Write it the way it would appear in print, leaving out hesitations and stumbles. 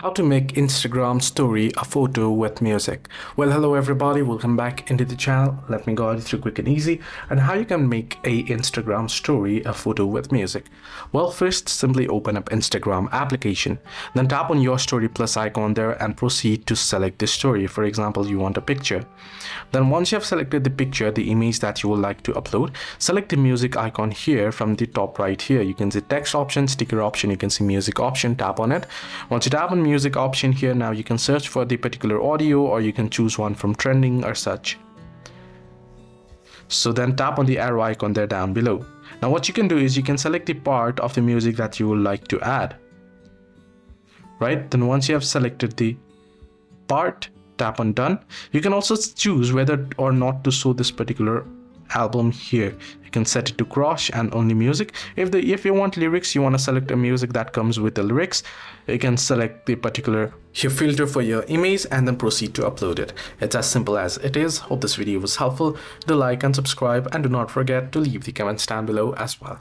How to make Instagram story a photo with music. Well, hello everybody, welcome back into the channel. Let me guide you through quick and easy and how you can make a Instagram story a photo with music. Well, first simply open up Instagram application, then tap on your story plus icon there and proceed to select the story. For example, you want a picture. Then once you have selected the picture, the image that you would like to upload, select the music icon here from the top right here. You can see text option, sticker option, you can see music option, tap on it. Once you tap on music option here, now you can search for the particular audio or you can choose one from trending or such. So then tap on the arrow icon there down below. Now what you can do is you can select the part of the music that you would like to add. Right, then once you have selected the part, tap on done. You can also choose whether or not to show this particular album here. You can set it to cross and only music. If you want lyrics, you want to select a music that comes with the lyrics, you can select the particular filter for your image and then proceed to upload it. It's as simple as it is. Hope this video was helpful. Do like and subscribe and do not forget to leave the comments down below as well.